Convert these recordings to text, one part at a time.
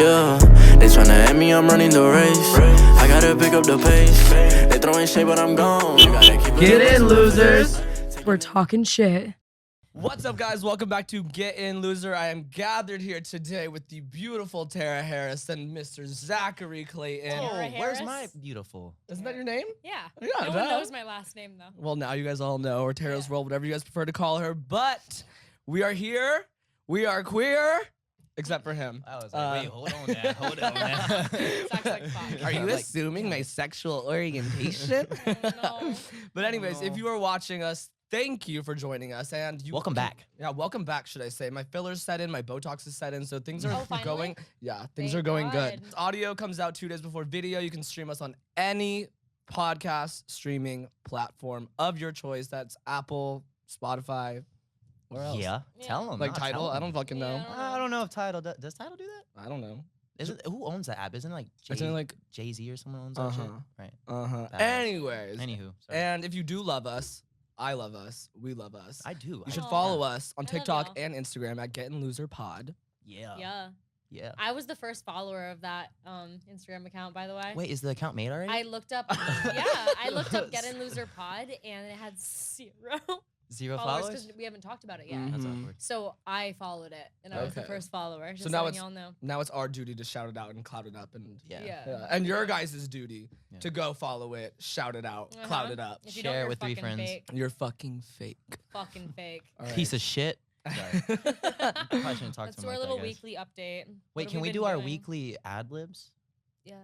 Yeah, they tryna at me, I'm running the race. I gotta pick up the pace. They throwing shade, but I'm gone. I gotta keep Get in, losers. We're talking shit. What's up, guys? Welcome back to Get In, Loser. I am gathered here today with the beautiful Tara Harris and Mr. Zachary Clayton. Oh, Tara where's Harris? my beautiful? Isn't that your name? Yeah. Yeah, No one that- knows my last name, though. Well, now you guys all know, or Tara's Yeah. World, whatever you guys prefer to call her. But we are here. We are queer, except for him. I was like, wait, hold on now, hold on now. Sucks like fuck. Are you Like- assuming my sexual orientation? No. But anyways, no. if you are watching us, thank you for joining us. And you Welcome back. Yeah, welcome back, should I say. My fillers set in, my Botox is set in, so things are Oh, finally? going, yeah, things Thank are going good. God. Audio comes out 2 days before video. You can stream us on any podcast streaming platform of your choice. That's Apple, Spotify, where else? Yeah, Yeah. tell them. Like Tidal? I don't fucking know. Yeah. I don't know if Tidal does Tidal do that? I don't know. Who owns that app? Isn't it like It's in like, Jay-Z or someone owns that shit? Uh-huh. Right. Badass. Badass. Anyways. Anywho, sorry. And if you do love us, I love us, we love us. I do. You should Aw. follow us on I love TikTok y'all. and Instagram at getinloserpod. Yeah. Yeah. Yeah. I was the first follower of that Instagram account, by the way. Wait, is the account made already? I looked up, I looked up Get In Loser Pod, and it had 0 Zero followers followers? because we haven't talked about it yet. Mhm. That's awkward. So I followed it, and I was the Okay. first follower. Just So now letting it's- y'all know. Now it's our duty to shout it out and cloud it up and Yeah. yeah. And your guys' duty Yeah. to go follow it, shout it out, cloud it up. If you Share don't, it you're with 3 fucking friends. Fake. You're fucking fake. Fucking fake. All right. Piece of shit. Sorry. Probably shouldn't talk Let's to do him our like little that, guys. weekly update. What Wait, have can we been do our doing? weekly ad libs? Yeah.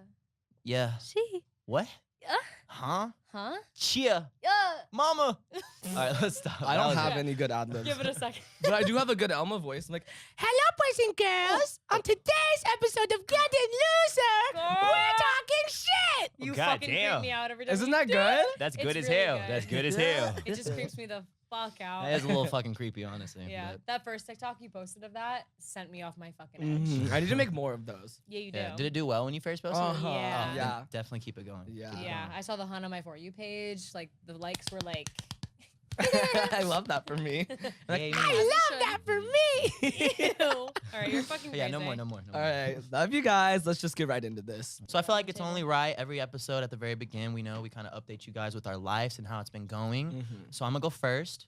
Yeah. She. What? Yeah. Huh? Huh? Chia. Yeah. Mama. All right, let's stop. I That don't was have it. any good ad libs. Give it a second. But I do have a good Elma voice. I'm like, hello, boys and girls. On today's episode of Get In Loser, we're talking shit. You God fucking damn. creep me out every time. Isn't you that do good? it. That's It's good as really hell. good. That's good as hell. It just creeps me the fuck out. That is a little fucking creepy, honestly. Yeah, but- that first TikTok you posted of that sent me off my fucking edge. Mhm. I need to make more of those. Yeah, you do. Yeah. Did it do well when you first posted it? Uh-huh. Yeah. Oh, then Yeah. Definitely keep it going. Yeah. Yeah, I saw the hunt on my For You page. Like the likes were like. I love that for me. Like, Yay, me. I love that for me. Ew. All right, you're fucking Yeah, crazy. no more, no more. All right, love you guys. Let's just get right into this. So I feel like it's only right every episode at the very beginning. We know we kind of update you guys with our lives and how it's been going. So I'm gonna go first.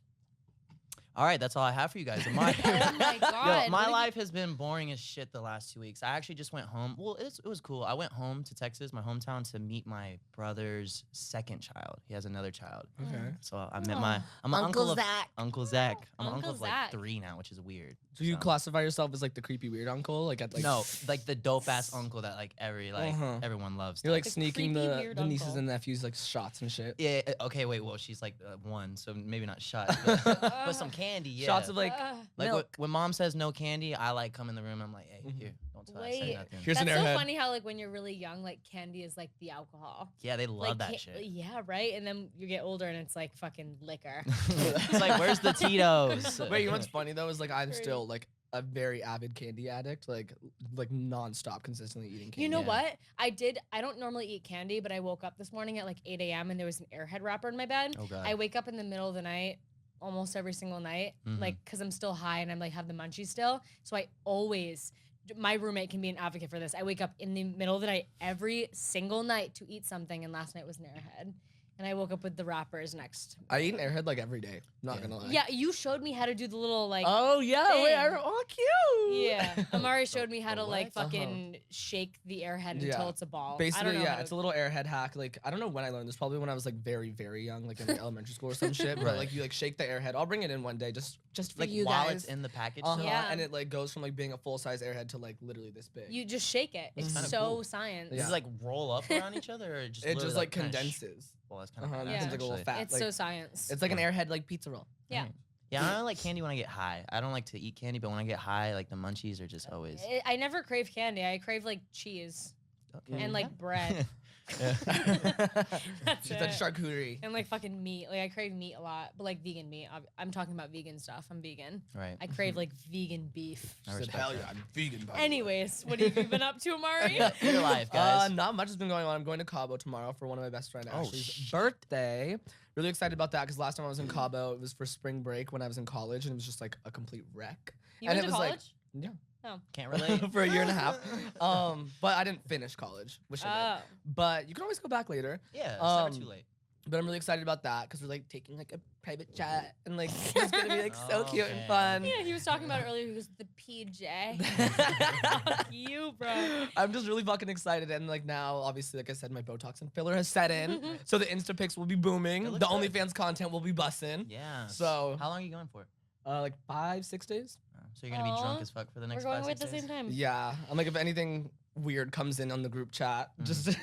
All right, that's all I have for you guys. And my Oh my god. Yo, my what did life has been boring as shit the last 2 weeks. I actually just went home. Well, it was cool. I went home to Texas, my hometown, to meet my brother's second child. He has another child. Okay. So I met I'm an Uncle uncle of Zach. Uncle Zach. I'm an Uncle uncle of Zach. like 3 now, which is weird. So you classify yourself as like the creepy weird uncle, like at like No, like the dope ass uncle that like Uh-huh. everyone loves. you're like The sneaking creepy the weird nieces uncle. and nephews like shots and shit. Yeah. Okay. Wait. Well, she's like 1, so maybe not shots, but some candy. Yeah. Shots of like Ugh. like milk. when mom says no candy, I like come in the room. I'm like, hey, Mhm. here, don't say Wait. nothing. Here's an That's so airhead. funny how like when you're really young, like candy is like the alcohol. Yeah, they love Like, that shit. Yeah, right. And then you get older and it's like fucking liquor. It's like, where's the Tito's? Wait, you know what's funny though is like I'm Great. still like a very avid candy addict, like nonstop, consistently eating candy. You know Yeah. what? I don't normally eat candy, but I woke up this morning at like 8 a.m. and there was an Airhead wrapper in my bed. Oh god. I wake up in the middle of the night almost every single night, Mhm. like because I'm still high and I'm like have the munchies still. So I always, my roommate can be an advocate for this. I wake up in the middle of the night every single night to eat something, and last night was an Airhead. And I woke up with the wrappers next. I eat an airhead like every day. Not Yeah. gonna lie. Yeah, you showed me how to do the little like. Oh yeah. Wait. thing. Oh cute. Yeah, Amari showed me how The to like what? fucking shake the airhead Yeah. until it's a ball. I Basically, don't know yeah, how to- it's a little airhead hack. Like I don't know when I learned this. Probably when I was like very, very young, like in like, elementary school or some shit. But Right. like you like shake the airhead. I'll bring it in one day, just for like you while guys. it's in the package. Uh-huh. still? Yeah. And it like goes from like being a full size airhead to like literally this big. You just shake it. It's kinda so cool. science. Does Yeah. it like roll up around each other, or just it just literally, like kinda condenses. well, that's kind of Uh-huh. Yeah. It becomes like a little fat. It's like, so science. it's like an airhead like pizza roll. Yeah. Yeah, I don't like candy when I get high. I don't like to eat candy, but when I get high, like the munchies are just always. I never crave candy. I crave like cheese Okay. and like bread. Yeah. That's She's that it. charcuterie. And like fucking meat. Like I crave meat a lot, but like vegan meat. I'm talking about vegan stuff. I'm vegan. Right. I crave like vegan beef. I She said, respect hell that. yeah, I'm vegan. by the way." Anyways, what have you been up to, Amari? Your life, guys. Not much has been going on. I'm going to Cabo tomorrow for one of my best friend Oh, Ashley's shit. birthday. Really excited about that because last time I was in Cabo, it was for spring break when I was in college, and it was just like a complete wreck. You And went it to was like- college? Yeah. Can't relate. for a year and a half. But I didn't finish college. Wish I did. But you can always go back later. Yeah, it's never too late. But I'm really excited about that because we're like taking like a private jet and like it's gonna be like so cute and Okay. fun. Yeah, he was talking about it earlier. He goes, the PJ. Fuck you, bro. I'm just really fucking excited, and like now, obviously, like I said, my Botox and filler has set in, so the Insta pics will be booming. It The looks good. OnlyFans content will be bussin'. Yeah. So how long are you going for? like 5-6 days. So you're gonna be drunk Aw. as fuck for the We're next going 5-6 away at the days? same time. Yeah, I'm like if anything weird comes in on the group chat, just know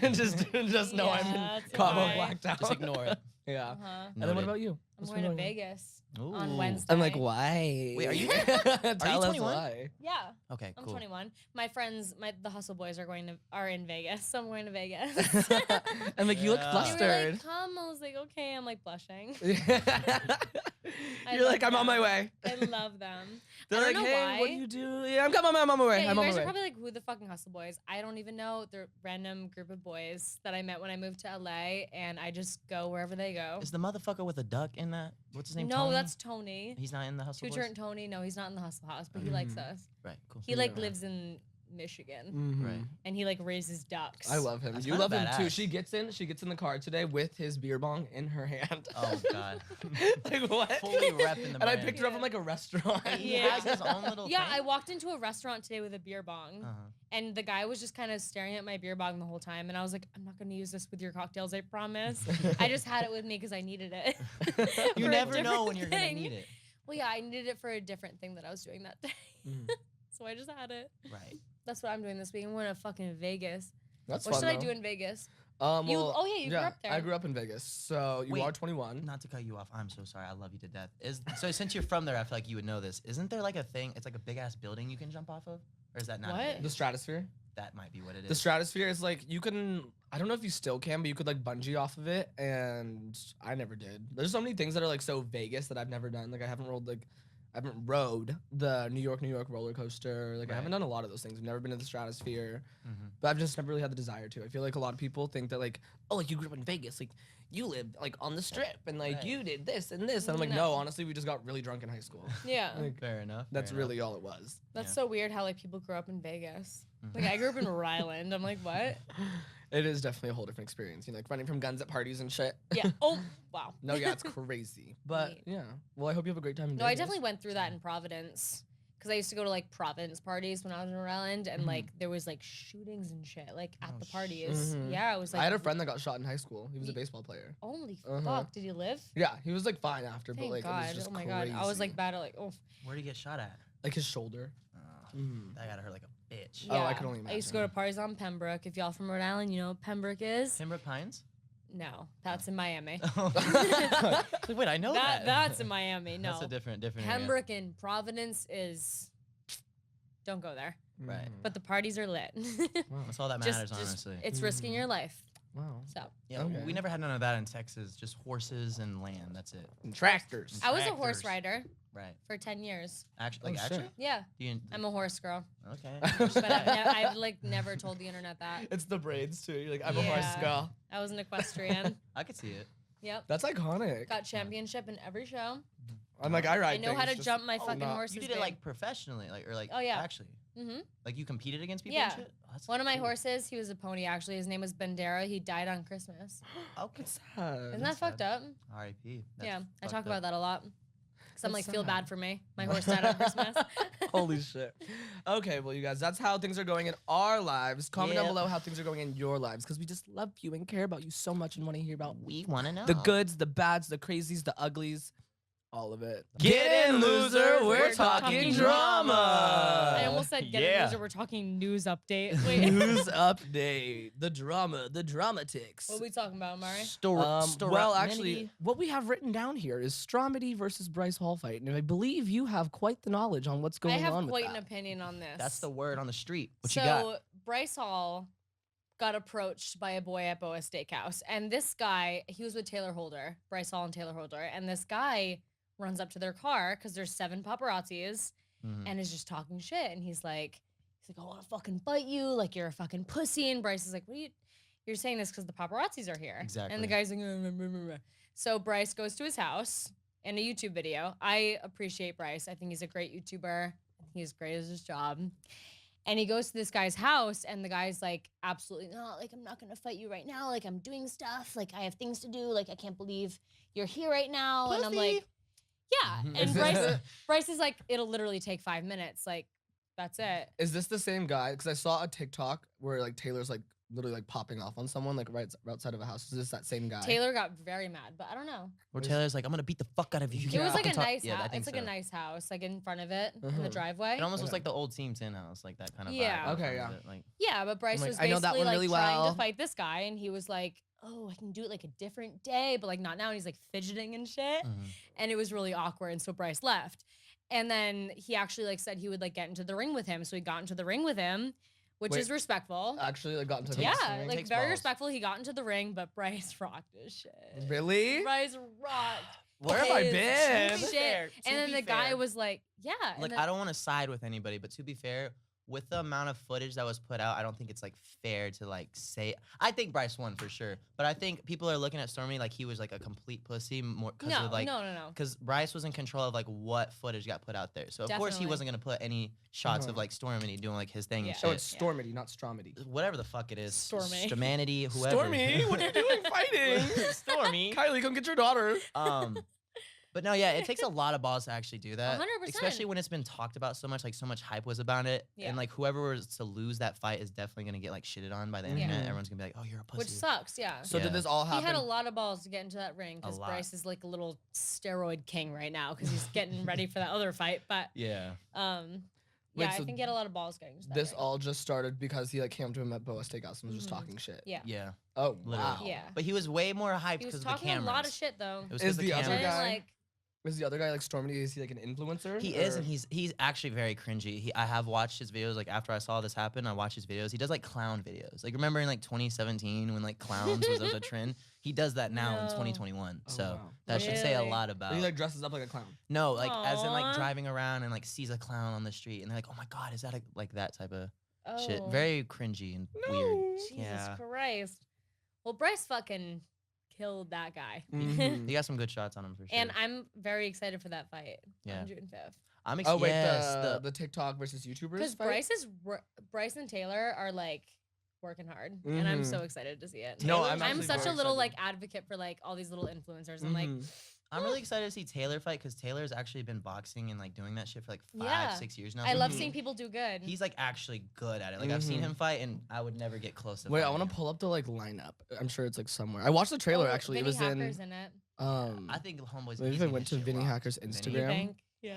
Yeah, I'm in that's combo fine. blacked out. Just ignore it. Yeah. Uh-huh. And then what about you? I'm What's going to been on? Vegas on Ooh. Wednesday. I'm like, why? Wait, are you- Tell us 21? why. Yeah, Okay, I'm cool. 21. My friends, the Hustle Boys are in Vegas, so I'm going to Vegas. I'm like, you look Yeah. They were flustered. like, come. I was like, okay. I'm like blushing. You're like, love I'm on my them. way. I love them. They're I like, don't know hey, why. what do you do? Yeah, I'm on my way. Yeah, I'm you on guys my are way. probably like, who the fucking Hustle Boys? I don't even know. They're a random group of boys that I met when I moved to LA, and I just go wherever they go. Is the motherfucker with a duck in that? What's his name? No, Tony? that's Tony. He's not in the Hustle Two Boys? Turn Tony. No, he's not in the Hustle House, but he likes us. Right, cool. He like Yeah. lives in Michigan, Mhm. Right. and he like raises ducks. I love him. That's You kinda love him too. badass. She gets in the car today with his beer bong in her hand. Oh, God. Like what? Fully repping the And I brand. picked her up Yeah. from like a restaurant. He Yeah. has his own little Yeah, thing? I walked into a restaurant today with a beer bong, Uh-huh. and the guy was just kind of staring at my beer bong the whole time, and I was like, I'm not going to use this with your cocktails, I promise. I just had it with me because I needed it. You for a never know different when you're going to thing. need it. Well, yeah, I needed it for a different thing that I was doing that day. Mhm. So I just had it. Right. That's what I'm doing this week. I'm going to fucking Vegas. That's What fun, should I though. do in Vegas? Well, You grew up there. I grew up in Vegas. So you Wait. are 21. Not to cut you off. I'm so sorry. I love you to death. So since you're from there, I feel like you would know this. Isn't there like a thing? It's like a big ass building you can jump off of, or is that not? What? a thing? The Stratosphere. That might be what it is. The Stratosphere is like you can. I don't know if you still can, but you could like bungee off of it, and I never did. There's so many things that are like so Vegas that I've never done. Like I haven't rode the New York roller coaster. Like I haven't Right. done a lot of those things. I've never been to the Stratosphere, Mhm. but I've just never really had the desire to. I feel like a lot of people think that like, oh, like you grew up in Vegas, like you lived like on the Strip, and like Right. you did this and this. And I'm like, No. no, honestly, we just got really drunk in high school. Yeah. Like, Fair enough. that's fair enough. really all it was. That's Yeah. so weird how like people grow up in Vegas. Mhm. Like I grew up in Ryland. I'm like, what? It is definitely a whole different experience. You know, like running from guns at parties and shit. Yeah. Oh, wow. No, yeah, it's crazy. But Neat. yeah. Well, I hope you have a great time in No, I Vegas. definitely went through that in Providence. Because I used to go to like Providence parties when I was in Ryland, and like there was like shootings and shit like at Oh, the parties. Mhm. Yeah, I was like, I had a friend that got shot in high school. He was a Ye- baseball player. Holy Uh-huh. fuck! Did he live? Yeah, he was like fine after, Thank but like God! it was just Oh my crazy. God! I was like bad at like oh Where would he get shot at? like his shoulder. Oh, Mhm. that gotta hurt like a bitch. Oh, I could only I used to go to imagine. parties on Pembroke. If y'all from Rhode Island, you know what Pembroke is. Pembroke Pines? No, that's in Miami. Like, wait, I know that. That's in Miami. No, That's a different area. Pembroke in Providence is. Don't go there. Right. Mhm. But the parties are lit. Wow. That's all that Just- matters, just- honestly. It's risking your life. Wow. So Yeah, Okay. we never had none of that in Texas. Just horses and land. That's it. And tractors. I was a horse Tractors. rider Right. for 10 years. Actually, like Oh, shit. actually, Yeah, Do you, I'm a horse girl. okay. But I've like never told the internet that. It's the braids too. You're like, I'm a horse Yeah. girl. I was an equestrian. I could see it. Yep. That's iconic. Got championship in every show. I'm like, I ride. I know how things, to just- jump my oh, fucking no. horses. You did it like professionally, like or like Oh, yeah. actually, Mm-hmm. like you competed against people. Yeah. And shit? Oh, that's One of my cool. horses, he was a pony actually. His name was Bandera. He died on Christmas. Okay. That's sad. Isn't that That's fucked up? R.I.P. That's Yeah, I fucked talk up. about that a lot. Cause I'm like, That's feel sad. bad for me. My horse died on Christmas. Holy shit. Okay, well, you guys, that's how things are going in our lives. Comment down Yep. below how things are going in your lives because we just love you and care about you so much and want to hear about We want to know the goods, the bads, the crazies, the uglies, all of it. Get in, loser. We're talking drama. I almost said get Yeah. a loser. We're talking news update. Wait, News update. The drama, the dramatics. what are we talking about, Mari? Well, actually, what we have written down here is Stromedy versus Bryce Hall fight, and I believe you have quite the knowledge on what's going I have on with quite an that. opinion on this. that's the word on the street. What so you got? Bryce Hall got approached by a boy at Boa Steakhouse, and this guy, he was with Taylor Holder, Bryce Hall and Taylor Holder, and this guy runs up to their car because there's 7 paparazzis Mhm. and is just talking shit, and he's like, I want to fucking bite you, like you're a fucking pussy, and Bryce is like, what are you? You're saying this because the paparazzis are here. Exactly. And the guy's like, so Bryce goes to his house in a YouTube video. I appreciate Bryce. I think he's a great YouTuber. He's great at his job. And he goes to this guy's house, and the guy's like, absolutely not. Like, I'm not going to fight you right now. Like, I'm doing stuff. Like, I have things to do. Like, I can't believe you're here right now. And I'm like, yeah. And Bryce is like, it'll literally take 5 minutes. Like, that's it. Is this the same guy? Because I saw a TikTok where like Taylor's like literally like popping off on someone like right outside of a house. Is this that same guy? Taylor got very mad, but I don't know. Where Taylor's like, I'm gonna beat the fuck out of you. It was like a Fucking nice yeah, I house. think It's like so. a nice house, like in front of it, in Uh-huh. the driveway. It almost looks Okay. like the old Team 10 house, like that kind of Yeah. vibe. Okay, yeah. Like, Yeah, but Bryce like, was I know that basically one like really trying well. to fight this guy, and he was like, "Oh, I can do it like a different day, but like not now." And he's like fidgeting and shit, and it was really awkward. And so Bryce left, and then he actually like said he would like get into the ring with him. So he got into the ring with him, which Wait, is respectful. Actually, like got into Takes- Yeah, it like takes very balls. respectful. He got into the ring, but Bryce rocked his shit. Really? Bryce rocked. Where have I his been? shit. Fair, to And then be the guy fair. was like, "Yeah." and Like then- I don't want to side with anybody, but to be fair, with the amount of footage that was put out, I don't think it's like fair to like say. I think Bryce won for sure, but I think people are looking at Stormy like he was like a complete pussy more because no, of like no. because Bryce was in control of like what footage got put out there. So of course he Definitely. wasn't gonna put any shots Uh-huh. of like Stormy doing like his thing Yeah. and Oh, shit. it's Stormity, not Stromedy. Whatever the fuck it is, Stormy. Stormanity, whoever. Stormy, what are you doing fighting? Stormy. Kylie, come get your daughter. But no, yeah, it takes a lot of balls to actually do that. 100%. Especially when it's been talked about so much, like so much hype was about it. Yeah. And like whoever was to lose that fight is definitely gonna get like shitted on by the internet. Mhm. Everyone's gonna be like, oh, you're a pussy. Which sucks, yeah. So Yeah. did this all He happen? had a lot of balls to get into that ring because lot. Bryce is like a little steroid king right now because he's getting ready for that other fight. But Yeah. Wait, yeah, so I think he had a lot of balls getting into that This ring. all just started because he like came to him at Boa Steakhouse and was just Mhm. talking shit. Yeah. Yeah. Oh, Literally. wow. Yeah. But he was way more hyped He was because of the talking cameras. a lot of shit though. It was Is 'cause the other And guy- like, Is the other guy like Stormity? Is he like an influencer? He is, or- and he's actually very cringy. I have watched his videos. Like after I saw this happen, I watched his videos. He does like clown videos. Like remember in like 2017 when like clowns was a trend. He does that now in No. 2021. Oh, so wow. that should say a Really? lot But about. he like dresses up like a clown. No, like as in like Aw. driving around and like sees a clown on the street and they're like, oh my god, is that like that type of shit? oh, Very cringy and weird. Jesus Yeah. Christ. Well, Bryce fucking killed that guy. Mhm. He got some good shots on him for sure. And I'm very excited for that fight Yeah. on June 5th. I'm Oh wait, yes, the TikTok versus YouTubers. Because fight? Bryce and Taylor are like working hard, and I'm Mhm. so excited to see it. No, Taylor's I'm I'm actually such a very little excited. like advocate for like all these little influencers. I'm like, Mhm. I'm really excited to see Taylor fight because Taylor's actually been boxing and like doing that shit for like 5, Yeah. 6 years now. I love Mhm. seeing people do good. He's like actually good at it. Like I've seen Mhm. him fight, and I would never get close to. Wait, I fighting want him. to pull up the like lineup. I'm sure it's like somewhere. I watched the trailer Oh, actually. It Vinny was Hacker's in. in it. I think homeboys. Maybe if easy I went his to shit Vinny rocked. Hacker's Vinny? You Instagram. think? Yeah.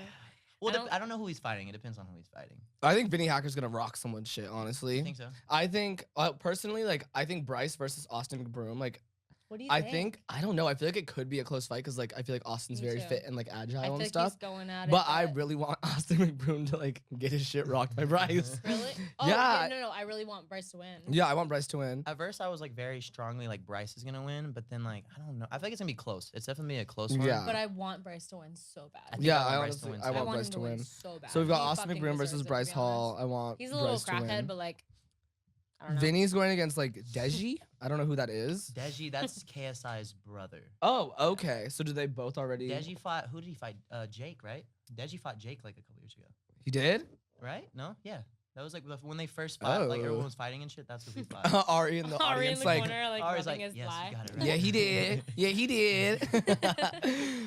Well, I I don't know who he's fighting. It depends on who he's fighting. I think Vinny Hacker's gonna rock someone's shit. Honestly, I think so. I think personally, like I think Bryce versus Austin McBroom. Like What do you I think? think I don't know. I feel like it could be a close fight because like I feel like Austin's Me very too. fit and like I agile feel and like stuff. he's going at it. But I really want Austin McBroom to like get his shit rocked by Bryce. really. Oh Yeah. no, I really want Bryce to win. Yeah, I want Bryce to win. At first, I was like very strongly like Bryce is gonna win, but then like I don't know. I feel like it's gonna be close. It's definitely a close one. Yeah. But I want Bryce to win so bad. I think Yeah, I want I Bryce to honestly win I too. want him Bryce to win. so bad. So we've got He Austin fucking McBroom deserves versus it, to Bryce be Hall. honest. I want He's a little Bryce to crackhead, win. but like, I don't know. Vinny's going against like Deji. I don't know who that is. Deji, that's KSI's brother. Oh, okay. So do they both already? Deji fought. Who did he fight? Jake, right? Deji fought Jake like a couple years ago, He did. right? No, yeah. That was like when they first fought. Like Oh. everyone was fighting and shit. That's who he fought. Ari in the Ari in audience, the like, corner, like Ari's rubbing like, his yes, thigh. you got it right. yeah, he did. Yeah, he did.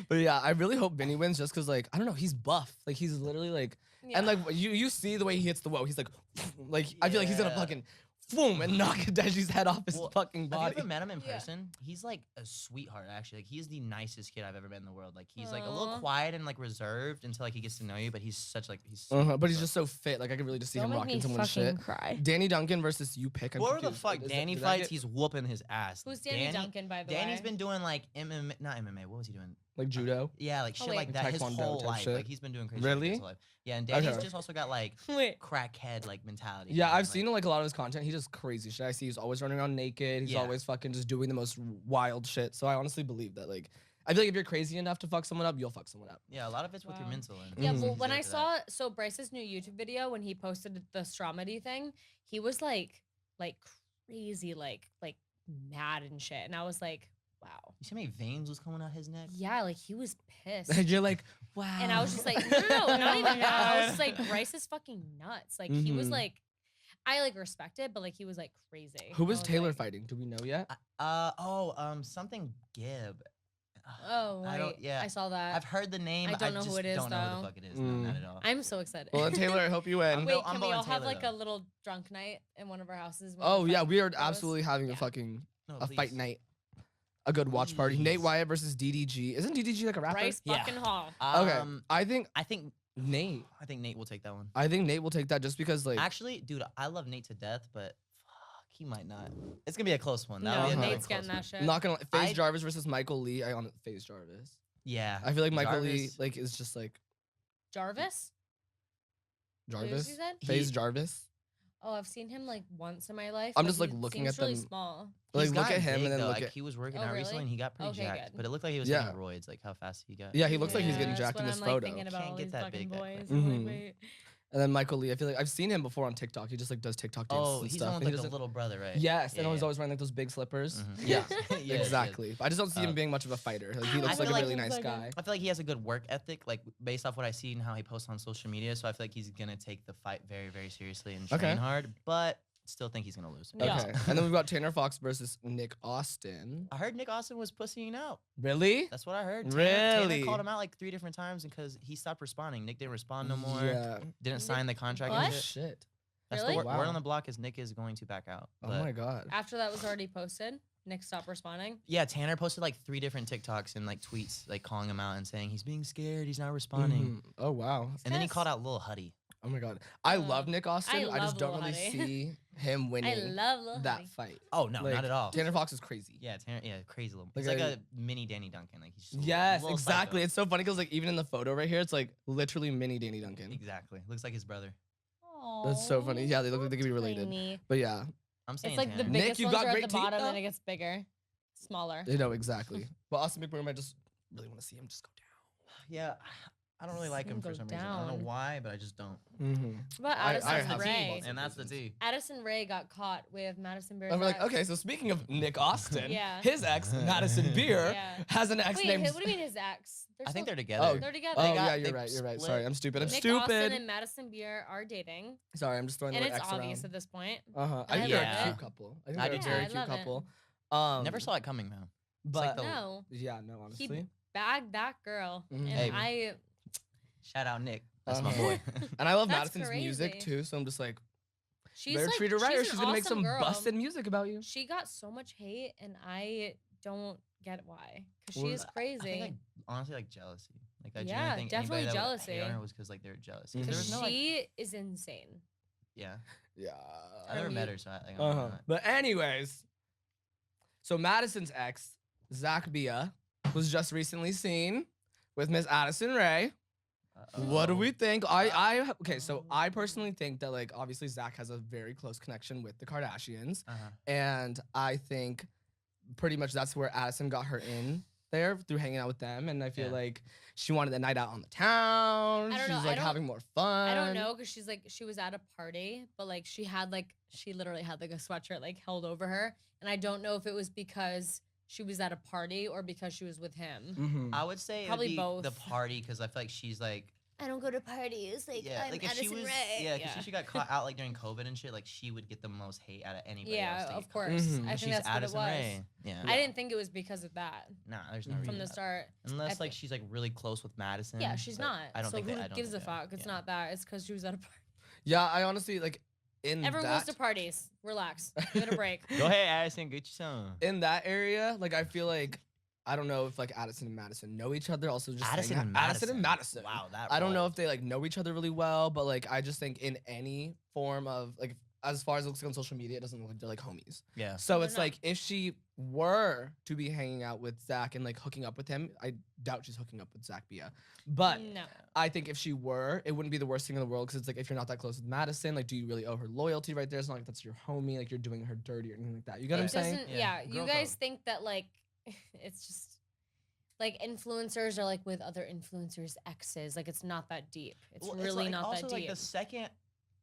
But yeah, I really hope Vinny wins just because, like, I don't know, he's buff. Like, he's literally like, and Yeah. like you see the way he hits the whoa. He's like I feel like he's gonna Yeah. fucking boom and knock Deji's head off his Well, fucking Have body. you ever met him in Yeah. person? He's like a sweetheart, actually. Like he's the nicest kid I've ever met in the world. Like he's like a little Aw. quiet and like reserved until like he gets to know you, but he's such like he's. But he's so- just so fit. Like I could really just see Don't him make rocking me someone's fucking shit. cry. Danny Duncan versus you pick. I'm Whoever the confused. fuck Is Danny did that fights, get- he's whooping his ass. Who's Danny Duncan, by the Danny's way? been doing like MMA, not MMA. What was he doing? like judo. Yeah, like Oh, shit wait. like that. His Taekwondo whole type life, shit. like he's been doing crazy. shit Really? his whole life. Yeah, and Danny's Okay. just also got like Wait. crackhead like mentality. Yeah, you know, I've seen like a lot of his content. He does crazy shit. I see he's always running around naked. He's Yeah. always fucking just doing the most wild shit. So I honestly believe that like I feel like if you're crazy enough to fuck someone up, you'll fuck someone up. Yeah, a lot of it's with your Wow. mental. And Yeah, Mhm. well, when I deserve that. saw Bryce's new YouTube video when he posted the Stromedy thing, he was like crazy, like mad and shit, and I was like, wow. You see how many veins was coming out his neck? Yeah, like he was pissed. And you're like, wow. And I was just like, no, not even that. I was just like, Bryce is fucking nuts. Like he was Mhm. like, I like respect it, but like he was like crazy. Who And I was Taylor like, fighting? Do we know yet? Something Gibb. Oh, I don't. Yeah, I saw that. I've heard the name. I but don't know just who it is, don't know who though. the fuck it is. No, not at all. I'm so excited. Well, then Taylor, I hope you win. Wait, I'm can we all going have Taylor, like though. a little drunk night in one of our houses? when Oh the yeah, fight we are goes? absolutely having a Yeah. fucking No, a fight please. night, a good watch party. Nate Please. Wyatt versus DDG. Isn't DDG like a rapper? Bryce Yeah. fucking Hall. Okay, I Nate. think Nate will take that one. I think Nate will take that just because like Actually, dude, I love Nate to death, but fuck, he might not. It's gonna be a close one. No, That'll be another Nate's close getting one. that shit. I'm not gonna FaZe I- Jarvis versus Michael Lee. I on FaZe Jarvis. Yeah. I feel like Michael Lee Jarvis- like is just like Jarvis? Who Jarvis. you said? FaZe He- Jarvis. Oh, I've seen him like once in my life. I'm but just, like, he looking seems at really them. small. Like He's look at gotten him big, and then though. look like, at he was working Oh, out really? recently and he got pretty Okay, jacked. good. But it looked like he was Yeah. getting roids, like how fast he got. yeah. He looks like he's Yeah, getting that's jacked what in this I'm, like, photo. thinking about Can't all get these that fucking big that boys. quick. I'm Mhm. like, wait. And then Michael Lee, I feel like I've seen him before on TikTok. He just like does TikTok dances Oh, and he's stuff. on and with he like the doesn't- little brother, right? Yes, Yeah, and he's yeah. always wearing like those big slippers. Mhm. Yeah, Yeah, yeah. exactly. I just don't see him Yeah. being much of a fighter. Like, I he looks feel like a like really he's nice like a- guy. I feel like he has a good work ethic, like based off what I see and how he posts on social media. So I feel like he's gonna take the fight very, very seriously and train Okay. hard. But still think he's gonna lose. Yeah. Okay, and then we've got Tanner Fox versus Nick Austin. I heard Nick Austin was pussying out. Really? That's what I heard. Really? Tanner called him out like 3 different times because he stopped responding. Nick didn't respond no more. Yeah. Didn't sign the contract What? and Oh shit. shit. That's Really? the word, Wow. word on the block is Nick is going to back out. Oh But my god. After that was already posted, Nick stopped responding. yeah, Tanner posted like 3 different TikToks and like tweets like calling him out and saying he's being scared, he's not responding. Mhm. Oh wow. And then he Yes. called out Lil Huddy. Oh my god. I love Um, Nick Austin. I, just love don't Lil really Huddy. see him I winning love Lil that Huddy. fight. Oh no, Like, not at all. Tanner Fox is crazy. Yeah, Tanner, yeah, crazy little. Like He's like I- a mini Danny Duncan. Like he's just a Yes, little exactly. psycho. It's so funny because like even in the photo right here, it's like literally mini Danny Duncan. Exactly. Looks like his brother. That's so funny. Aw, Yeah, they look like they could be so related. tiny. But yeah, I'm saying It's like the Tanner. Nick, biggest you ones got are great at the teeth, bottom, though? then it gets bigger, smaller. they know exactly. But Austin McBroom, I just really want to see him just go Yeah, I don't really like him Him for go some reason. I don't down. know why, but I just don't. down. Mm-hmm. But I Addison have Ray. seen And that's the T. Addison Ray got caught with Madison Beer. And we're like, okay, so speaking of Nick Austin, Yeah. his ex, Madison Beer, Yeah. has an ex Wait, named. what do you mean his ex? I think they're still- together. they're together. Oh, They yeah, got- you're they right. You're right. split. Sorry, I'm stupid. I'm Nick stupid. Austin and Madison Beer are dating, Sorry, I'm just throwing and the word it's ex obvious around. at this point. Uh-huh. I I think they're love a cute it. couple. I think I they're a do very too. cute I love it. couple. Never saw it coming though. But the- No, yeah, no, honestly. he bagged that girl, Mhm. and Hey. I. Shout out Nick. That's my Uh-huh. boy. And I love That's Madison's music crazy. too, so I'm just like, She's better like, treat her right, or she's she's an gonna make awesome some girl. busted music about you. She got so much hate, and I don't get why. Cause Well, she is I crazy. think like, honestly like jealousy. Like I Yeah, genuinely think definitely anybody that would jealousy. hate on her was because like they're jealous. 'Cause Mhm. there was no like, she is insane. yeah. Yeah. I never met mean- her, so I don't Uh-huh. know. But anyways, so Madison's ex, Zach Bia, was just recently seen with Miss Addison Ray. What do we think? Okay, so I personally think that like obviously Zach has a very close connection with the Kardashians, Uh-huh. and I think pretty much that's where Addison got her in there through hanging out with them, and I feel Yeah. like she wanted the night out on the town. I don't know, She's I like don't- having more fun. I don't know, cause she's like she was at a party, but like she literally had like a sweatshirt like held over her, and I don't know if it was because she was at a party or because she was with him. Mhm. I would say Probably it would be the both. party because I feel like she's like I don't go to parties. Like yeah, I'm like if she Addison was Ray. yeah, because she got caught out like during COVID and shit, like she would get the most hate out of anybody else. Yeah, to of get caught. course. Mhm. I And think she's that's Addison what it was. Ray. Yeah. I didn't think it was because of that Nah, there's no Mhm. reason. from the start. Unless I like she's like really close with Madison. Yeah, she's but not. I don't so think who that, I don't gives a think that- fuck? It's yeah. not that. It's because she was at a party. Yeah, I honestly like in Everyone that goes to parties. Relax. Give it a break. Go ahead, Addison, get you some. in that area, like I feel like I don't know if like Addison and Madison know each other. Also, just Addison saying and that- Addison and Madison. Madison. Wow, that I don't know rolled. if they like know each other really well, but like I just think in any form of like as far as it looks like on social media, it doesn't look like they're like homies. Yeah. So They're it's not. like if she were to be hanging out with Zach and like hooking up with him, I doubt she's hooking up with Zach Bia. But no. I think if she were, it wouldn't be the worst thing in the world because it's like if you're not that close with Madison, like do you really owe her loyalty right there? It's not like that's your homie, like you're doing her dirty or anything like that. You get what I'm It saying? doesn't. Yeah, Yeah, you girl guys code. think that like it's just like influencers are like with other influencers' exes. Like it's not that deep. It's Well, really like, not also that like deep. the second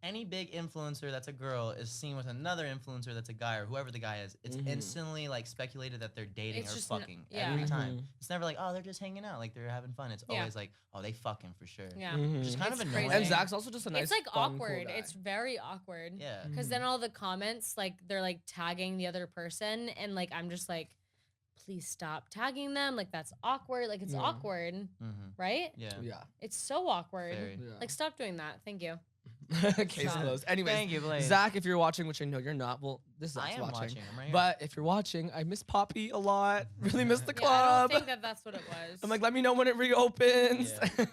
any big influencer that's a girl is seen with another influencer that's a guy or whoever the guy is, it's instantly like speculated that they're dating It's or just fucking yeah. every time. It's never like, oh, they're just hanging out, like they're having fun. It's Yeah. always like, oh, they fucking for sure. Yeah. Which is kind It's of crazy. annoying. And Zach's also just a nice, It's like fun, awkward. Cool guy. It's very awkward. Yeah. Because then all the comments, like, they're like tagging the other person, and like, I'm just like, please stop tagging them. Like, that's awkward. Like, it's awkward, right? Yeah. Yeah. It's so awkward. Very. Yeah. Like, stop doing that. Thank you. Case Stop. closed. Anyways, Thank you, Blaine. Zach, if you're watching, which I know you're not, well, this is I Zach's am watching. watching. I'm right here. But if you're watching, I miss Poppy a lot. Really miss the Yeah, I club. don't think that that's what it was. I'm like, let me know when it reopens. Yeah.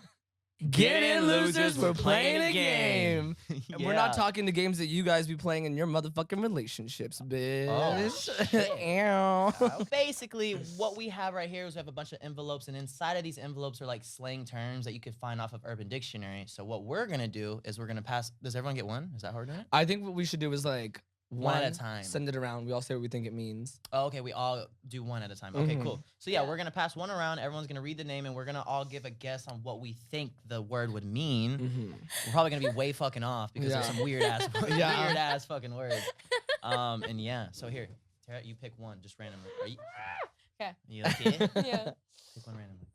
Get in, losers. We're playing a game. And we're not Yeah. talking to games that you guys be playing in your motherfucking relationships, bitch. Oh, shit. Ow. Basically, what we have right here is we have a bunch of envelopes, and inside of these envelopes are like slang terms that you could find off of Urban Dictionary. So what we're gonna do is we're gonna pass. Does everyone get one? Is that how we're doing it? I think what we should do is like One at a time. Send it around. We all say what we think it means. Oh, okay, we all do one at a time. Okay, Mhm. cool. So yeah, we're gonna pass one around. Everyone's gonna read the name, and we're gonna all give a guess on what we think the word would mean. Mm-hmm. We're probably gonna be way fucking off because there's Yeah. some weird ass, Yeah. weird ass fucking words. And yeah, so here, Tara, you pick one just randomly. Are you? 'Kay. You okay? Yeah. Pick one randomly.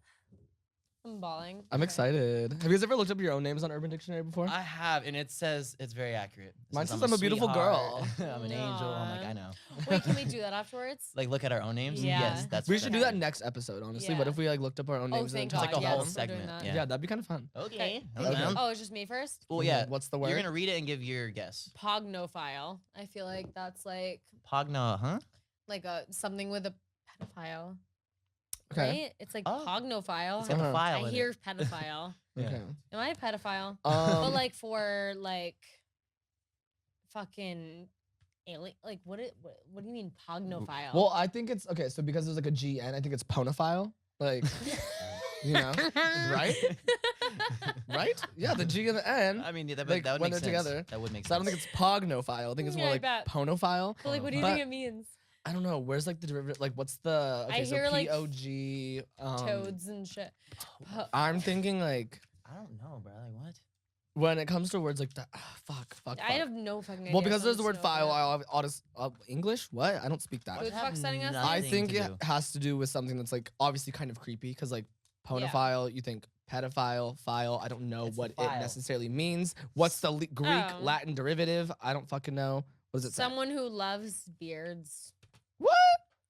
I'm bawling. I'm Okay. excited. Have you guys ever looked up your own names on Urban Dictionary before? I have, and it says it's very accurate. It Mine says, says I'm a beautiful sweetheart, girl. I'm an angel. I'm like, Aw. I know. Wait, can we do that afterwards? Like, look at our own names. Yeah. Yes, that's. We should do that's that good. next episode, honestly. What Yeah. if we like looked up our own Oh, names thank and It's God. like a talked whole about yes, them? we're doing segment. that. Yeah. Yeah, that'd be kind of fun. Okay. Okay. Oh, it's just me first? Well, yeah. What's the word? You're gonna read it and give your guess. Pognophile. I feel like that's like Pogno, huh? a something with a pedophile. Okay. Right? It's like Oh. pognophile. It's got Uh-huh. the file I in hear it. pedophile. Yeah. Okay. Am I a pedophile? but Um, like for like fucking alien, like what do you mean pognophile? well, I think it's okay. So because there's like a GN, I think it's ponophile. Like, you know, right? Right? Yeah, the G and the N. I mean, yeah, that, Like, that would when make they're sense. together. That would make So I sense. don't think it's pognophile. I think it's Yeah, more I like bet. ponophile. But like, what do you But- think it means? I don't know. Where's like the derivative? Like, what's the? Okay, I so hear, like, POG. Toads and shit. I'm thinking like I don't know, bro. Like what? when it comes to words like that. Fuck. I have no fucking idea. Well, because so there's I'm the just word gonna file. open it. I'll just English. What? I don't speak that. Who the fuck's sending us I Nothing think to it do. has to do with something that's like obviously kind of creepy because like Yeah. ponophile, you think pedophile, file. I don't know It's what it file. necessarily means. What's the Greek Oh. Latin derivative? I don't fucking know. What does it say? Someone who loves beards. What?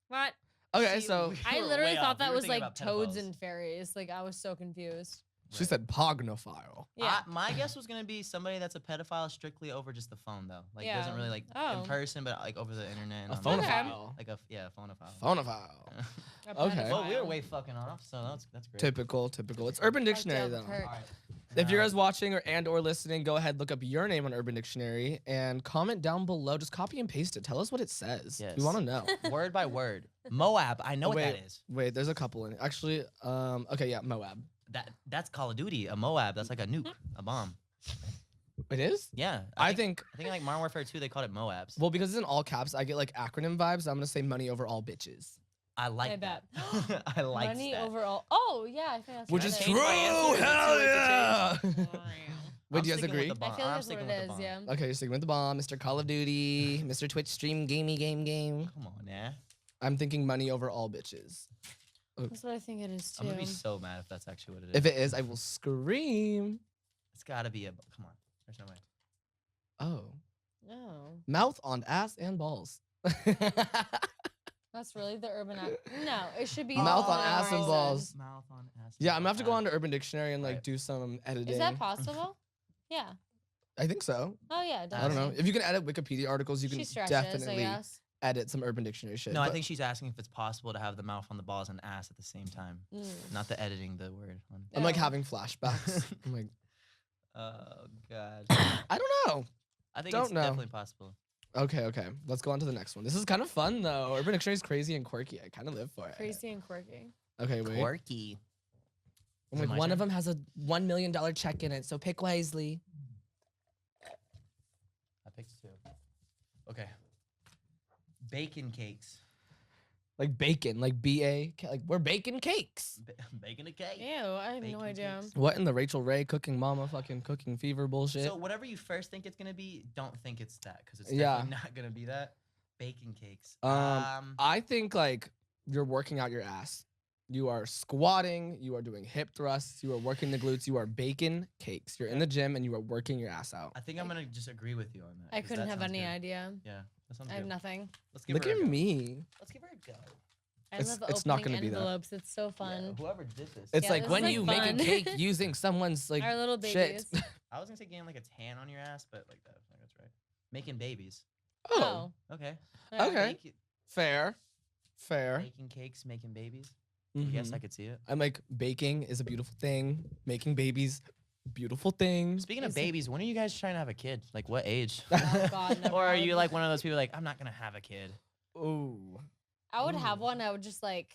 What? Okay, See, so we I were literally way thought off. We that were was thinking like about toads pedophiles. and fairies. Like I was so confused. she Right. said pognophile. Yeah. My guess was gonna be somebody that's a pedophile strictly over just the phone though. Like Yeah. doesn't really like Oh. in person, but like over the internet. And A on the- Okay. phonophile. Like a phonophile. Phonophile. A Okay. Well, we were pedophile. way fucking off, so that's great. Typical. It's Urban Dictionary Don't though. hurt. All right. If you Now- guys watching or listening, go ahead, look up your name on Urban Dictionary and comment down below. Just copy and paste it. Tell us what it says. Yes. We want to know. word by word, Moab. I know Oh, what wait. that is. Wait, there's a couple in it. Actually, okay, yeah, Moab. That's Call of Duty. A Moab. That's like a nuke, a bomb. It is? Yeah. I think, I think like Modern Warfare 2, they called it Moabs. well, because it's in all caps, I get like acronym vibes. I'm going to say money over all bitches. I like I that. bet. I like Money that. overall. Oh yeah, I think that's Which what is it true. Changed my answer to Hell two, yeah. it's Wait, I'm do you guys sticking with agree? the I bomb. feel I'm like that's what sticking it with the is. bomb. Yeah. Okay, you're sticking with the bomb, Mr. Call of Duty, Mr. Twitch stream, game. Come on, yeah. I'm thinking money over all bitches. That's what I think it is too. I'm gonna be so mad if that's actually what it is. If it is, I will scream. It's gotta be a. Come on. There's no way. Oh. No, Mouth on ass and balls. that's really the urban. No, it should be Mouth on the ass and person. balls. Mouth on ass. Yeah, I'm gonna have to go on to Urban Dictionary and like Right. do some editing. Is that possible? Yeah. I think so. Oh yeah. It does. I don't know. If you can edit Wikipedia articles, you can She stretches, I definitely guess. edit some Urban Dictionary shit. No, I But think she's asking if it's possible to have the mouth on the balls and ass at the same time, Mm. not the editing the word. On. I'm like No. having flashbacks. I'm like, Oh god. I don't know. I think Don't it's know. definitely possible. Okay. Let's go on to the next one. This is kind of fun though. Urban Dictionary is crazy and quirky. I kind of live for it. Crazy and quirky. Okay, wait. Quirky. I'm Is it like, my one of turn? them has a $1 million check in it, so pick wisely. I picked two. Okay. Bacon cakes. Like bacon, like like we're baking cakes. Baking a cake. Ew, I have Baking no idea. cakes. What in the Rachel Ray cooking mama fucking cooking fever bullshit? So whatever you first think it's gonna be, don't think it's that because it's Yeah. definitely not gonna be that. Baking cakes. I think like you're working out your ass. You are squatting, you are doing hip thrusts, you are working the glutes, you are baking cakes. You're in the gym and you are working your ass out. I think I'm gonna just agree with you on that. I 'cause couldn't that have sounds any good. idea. Yeah, that sounds I have good. nothing. Let's give Look her a at go. me. Let's give her a go. I It's- love it's not opening gonna be that. envelopes. It's so fun. Yeah, whoever did this. It's Yeah, like this when is, you like, make a fun. cake using someone's like Our little shit. babies. I was gonna say getting like a tan on your ass, but like that. I think that's right. Making babies. Oh, Okay. Yeah. Okay. Bake- fair. Baking cakes, making babies. Yes, I Mhm. could see it. I'm like baking is a beautiful thing. Making babies, beautiful thing. Speaking of Is it- babies, when are you guys trying to have a kid? Like what age? Oh God, never. Or are I you would- like one of those people like I'm not gonna have a kid? Ooh. I would have Ooh. one. I would just like.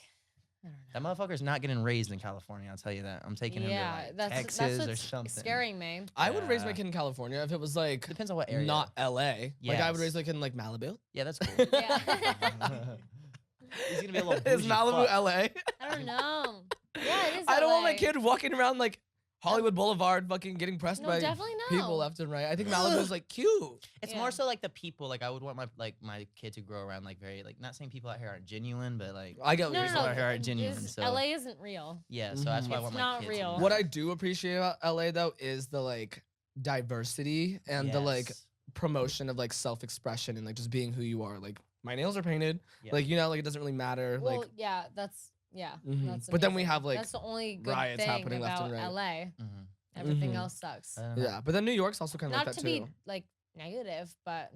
I don't know. That motherfucker's not getting raised in California. I'll tell you that. I'm taking him to like that's Texas or what's something. scaring me. I would raise my Yeah. kid in California if it was like Depends on what area. not LA. Like I would Yes. raise my kid in like Malibu. Yeah, that's cool. Yeah. He's gonna be a little Is bougie Malibu fuck. LA? I don't know. Yeah, it is. I don't want my LA. kid walking around like Hollywood Boulevard fucking getting pressed No, by definitely no. people left and right. I think Malibu's like cute. It's Yeah. more so like the people. Like I would want my kid to grow around like very like not saying people out here aren't genuine, but like I get what No, you're no, People no. are here are genuine, this- so- LA isn't real. yeah. So that's why I It's want my not kids. real. What I do appreciate about LA though is the like diversity and the like promotion of like self-expression and like just being who you are. Like my nails are painted. Yeah. Like you know, like it doesn't really matter. Well, like yeah, that's Mhm. that's. But then we amazing. have, like, that's the only good riots thing happening left about and right. LA. Mhm. Everything Mhm. else sucks. I don't know. yeah, but then New York's also kind of Not like to that be too. like negative, but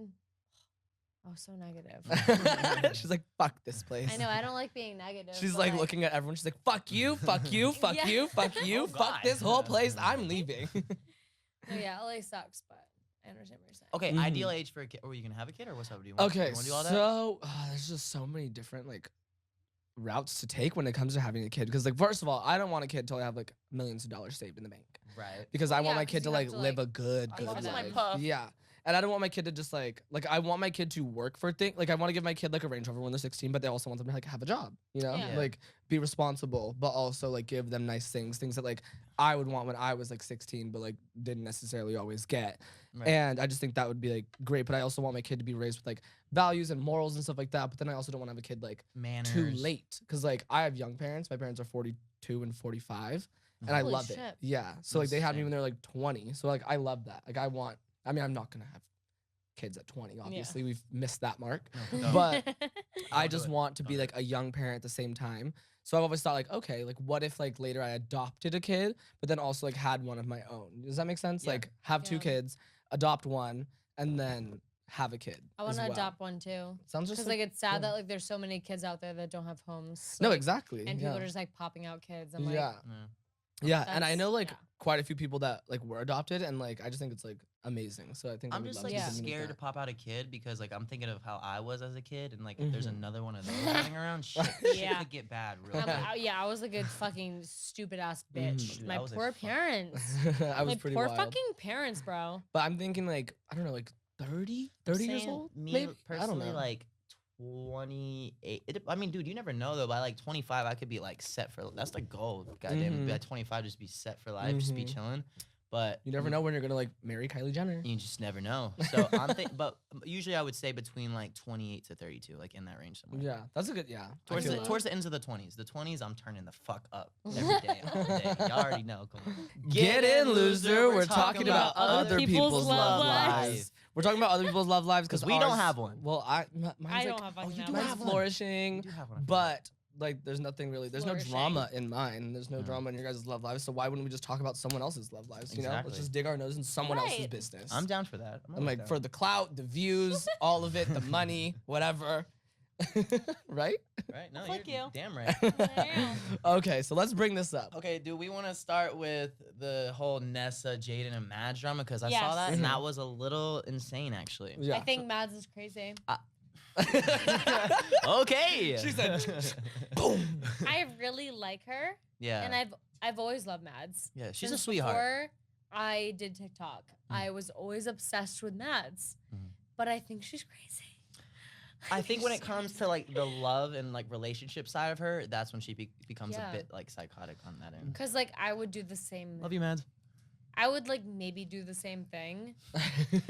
oh, so negative. She's like, fuck this place. I know I don't like being negative. She's but, like looking at everyone. She's like, fuck you, fuck you, fuck Yeah. you, fuck you, Oh, fuck God. this whole place. I'm leaving. No, yeah, LA sucks, but I understand what you're saying. Okay, Mhm. ideal age for a kid. Or are you gonna have a kid, or what's up? Do you want? Okay, you wanna do all that? so there's just so many different like routes to take when it comes to having a kid. Because like first of all, I don't want a kid till I have like millions of dollars saved in the bank. Right. Because Well, I want yeah, my 'cause kid to you have like to, live like, a good That's my life. puff. Yeah. And I don't want my kid to just like I want my kid to work for things. Like I want to give my kid like a Range Rover when they're 16, but they also want them to like have a job, you know? Yeah. Yeah. Like be responsible, but also like give them nice things that like I would want when I was like 16, but like didn't necessarily always get. Right. And I just think that would be like great. But I also want my kid to be raised with like values and morals and stuff like that. But then I also don't want to have a kid like Manners. too late. Cause like I have young parents. My parents are 42 and 45. And I Holy love it. shit. Yeah. So like they had me Insane. when they're like 20. So like I love that. Like I'm not gonna have kids at 20, obviously. We've missed that mark. No, But I Don't do just it. want to Don't be do like a young parent at the same time. So I've always thought like, okay, like what if like later I adopted a kid, but then also like had one of my own? Does that make sense? Yeah. Like have two Yeah. kids, adopt one, and then have a kid. I want as to well. adopt one too. Sounds just Because like it's sad yeah. that like there's so many kids out there that don't have homes. No, like, exactly. And yeah. people are just like popping out kids. I'm like, yeah. Yeah. Yeah, and I That's- know like yeah. quite a few people that like were adopted, and like I just think it's like amazing. So I think I I'm would just love like to Yeah. continue scared to that. pop out a kid because like I'm thinking of how I was as a kid, and like if there's Mhm. another one of those running around, shit Yeah. could get bad real I'm- quick. yeah, I was like a fucking stupid ass bitch. Mhm. Dude, My I was a poor fuck- parents. I was My pretty poor wild. fucking parents, bro. But I'm thinking like I don't know, like 30 years Saying old, Me maybe. I don't personally, know. like 28. I mean, dude, you never know though. By like 25, I could be like set for. That's the goal. Goddamn, Mhm. by 25, just be set for life, just be Mhm. chilling. But You never know when you're gonna like marry Kylie Jenner. You just never know. So I'm thinking, but usually I would say between like 28 to 32, like in that range somewhere. Yeah, that's a good. Yeah, I Towards feel the that. towards the ends of the 20s. The 20s, I'm turning the fuck up every day, all day. Y'all already know. Come on. Get in, loser. We're talking about other people's love lives. lives. We're talking about other people's love lives because 'Cause we don't have one. Well, mine's I like, don't have fucking you that do one. mine's have one. flourishing, You do have one, I forgot. but like there's nothing really. There's no Flourishing. drama in mine. There's no Mm. drama in your guys' love lives. So why wouldn't we just talk about someone else's love lives? You know, Exactly. let's just dig our nose in someone else's Right. business. I'm down for that. I'm like for the clout, the views, all of it, the money, whatever. Right? right. No, Fuck you're you. damn right. Damn. Okay, so let's bring this up. Okay, do we want to start with the whole Nessa, Jaden, and Madge drama? Because I saw Yes. that and Mhm. that was a little insane, actually. Yeah. I think Mads is crazy. Okay. She said, boom. I really like her, Yeah. and I've always loved Mads. Yeah, she's Since a sweetheart. Before I did TikTok, I was always obsessed with Mads, Mhm. but I think she's crazy. I think when it comes to like the love and like relationship side of her, that's when she becomes Yeah. a bit like psychotic on that end. Cause like I would do the same. Love you, Mads. I would like maybe do the same thing.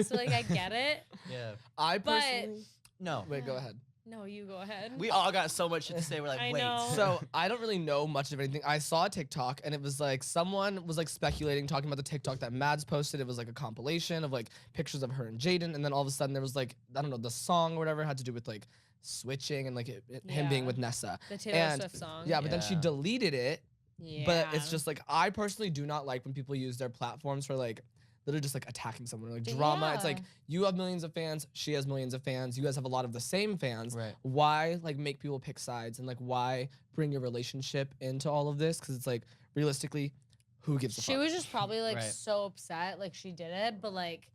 So like I get it. Yeah. I But- personally. No. Wait, go ahead. No, you go ahead. We all got so much shit to say. We're like, I wait. know. So I don't really know much of anything. I saw a TikTok and it was like someone was like speculating, talking about the TikTok that Mads posted. It was like a compilation of like pictures of her and Jaden, and then all of a sudden there was like, I don't know, the song or whatever had to do with like switching and like him being Yeah. with Nessa. The Taylor And- Swift song. Yeah, but then she Yeah. deleted it. Yeah. But it's just like I personally do not like when people use their platforms for like literally just like attacking someone or like drama. It's like Yeah. you have millions of fans, she has millions of fans. You guys have a lot of the same fans. Right. Why like make people pick sides and like why bring your relationship into all of this? Because it's like realistically, who gives a She fuck? was just probably like Right. so upset, like she did it, but like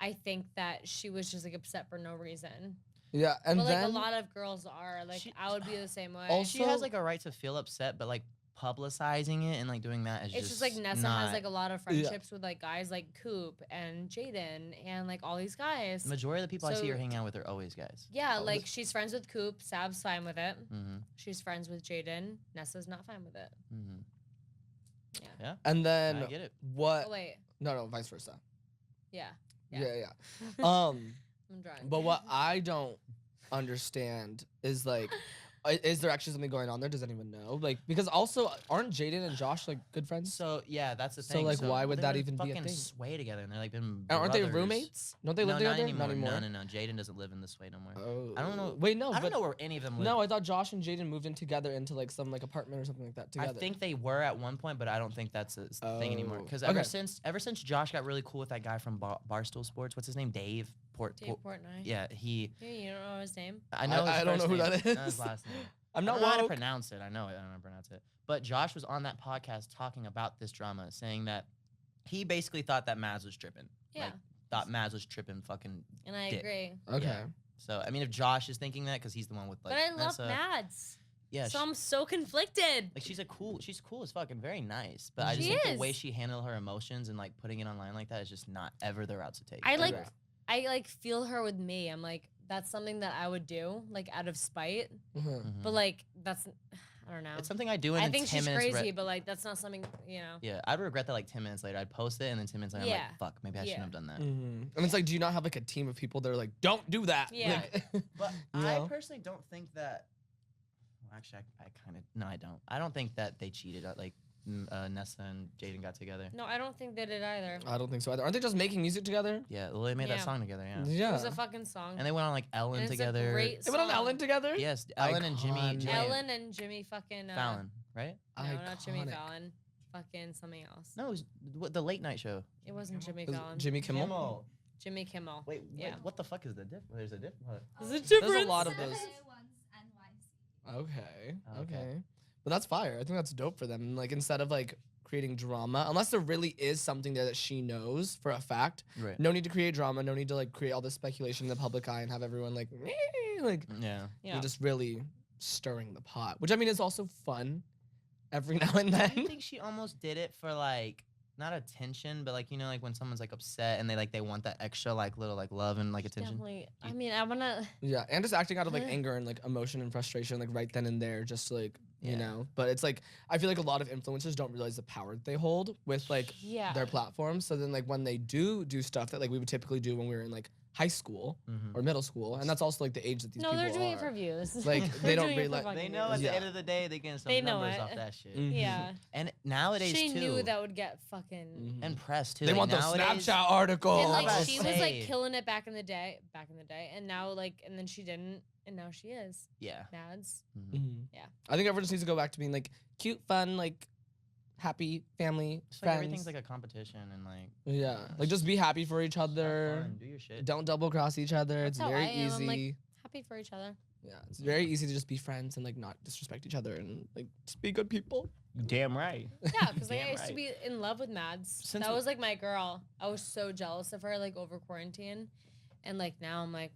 I think that she was just like upset for no reason. Yeah, and but like then a lot of girls are. Like She- I would be the same way. Also- She has like a right to feel upset, but like publicizing it and like doing that is it's just like Nessa not, has like a lot of friendships with like guys like Coop and Jaden and like all these guys. The majority of the people I see her So- hanging out with are always guys. Yeah, Oh, like she's friends with Coop. Sab's fine with it. Mm-hmm. She's friends with Jaden. Nessa's not fine with it. Mm-hmm. Yeah. Yeah. and then I get it. what? Oh wait, No, vice versa. yeah. Yeah, yeah. I'm drunk. But what I don't understand is like, is there actually something going on there? Does anyone know? Like, because also aren't Jaden and Josh like good friends? So yeah, that's the So, thing. like, why would they're that gonna even be a fucking thing? sway together, and they're like been. Aren't they brothers. roommates? Don't they live no, together? Not anymore. No. Jaden doesn't live in this way no more. Oh. I don't know. Wait, no. I but don't know where any of them live. No, I thought Josh and Jaden moved in together into like some like apartment or something like that together. I think they were at one point, but I don't think that's a thing anymore. Oh, Because okay. ever since Josh got really cool with that guy from Barstool Sports, what's his name? Dave Dave Portnoy. Yeah, he. Yeah, you don't know his name. I know. His I don't first know who name, that not his is. last name. I'm I not don't know how to woke. pronounce it. I know it. I don't know how to pronounce it. But Josh was on that podcast talking about this drama, saying that he basically thought that Mads was tripping. Yeah. Like, thought Mads was tripping fucking. And I dick. agree. Okay. Yeah. So, I mean, if Josh is thinking that, because he's the one with like. But I love Nessa, Mads. Yeah. So I'm so conflicted. like she's cool as fuck and very nice. But I just She think is. the way she handled her emotions and like putting it online like that is just not ever the route to take. I like ever. I like feel her with me. I'm like, that's something that I would do, like out of spite. Mhm. Mhm. But like that's I don't know. It's something I do and I then think 10 she's minutes crazy, but like that's not something, you know. yeah, I'd regret that like 10 minutes later. I'd post it and then 10 minutes later I'm Yeah. like, fuck, maybe I shouldn't Yeah. have done that. Mhm. And it's like, do you not have like a team of people that are like, don't do that? Yeah. Like, But You I know? personally don't think that. Well, actually, I kind of no, I don't. I don't think that they cheated. Like Nessa and Jaden got together. No, I don't think they did either. I don't think so either. Aren't they just making music together? Yeah, well, they made that Yeah. song together. Yeah, It Yeah. was a fucking song. and they went on like Ellen And it's together. a great They went on song. Ellen together? Yes, Ellen and Jimmy. Iconic. Jimmy Ellen and Jimmy fucking Fallon, right? No, not Jimmy Iconic. Fallon. Fucking something else. No, it was the late night show. It wasn't Jimmy Was it Fallon. Jimmy Kimmel? Jimmy Kimmel. Wait, Yeah. what the fuck is the diff? There's a diff. What? There's a There's difference. a lot of those. NYC. Okay. Okay. Okay. But that's fire. I think that's dope for them. Like instead of like creating drama, unless there really is something there that she knows for a fact, Right. no need to create drama. No need to like create all this speculation in the public eye and have everyone like, like Yeah. Yeah. you're just really stirring the pot. Which I mean is also fun every now and I then. think she almost did it for like not attention, but like like when someone's like upset and they want that extra like little like love and like attention. Definitely. I mean, I wanna. Yeah, and just acting out of like Ugh. anger and like emotion and frustration like right then and there, just to, like you Yeah. know. But it's like I feel like a lot of influencers don't realize the power that they hold with like Yeah. their platforms. So then like when they do stuff that like we would typically do when we were in like high school Mhm. or middle school, and that's also like the age that these No, people they're doing are. it for views. Like, they They're don't doing it for realize- fucking They know views. at Yeah. the end of the day they getting some They know numbers it. off that shit. Mhm. Yeah. And nowadays She too, knew that would get fucking. Mhm. and press too. They like, want those nowadays- Snapchat articles. And about like to she was say. like killing it back in the day, and now like and then she didn't, and now she is. Yeah. Nads. Mhm. Mhm. Yeah. I think everyone just needs to go back to being like cute, fun, like happy family, Just like friends. everything's like a competition and like yeah, like just be happy for each have other. fun, do your shit. Don't double cross each other. That's it's how very I am. I'm, easy. like, Happy for each other. Yeah, it's very easy to just be friends and like not disrespect each other and like just be good people. Damn right. Yeah, because like, I Damn used to be in love with Mads. Since That we- was like my girl. I was so jealous of her like over quarantine, and like now I'm like,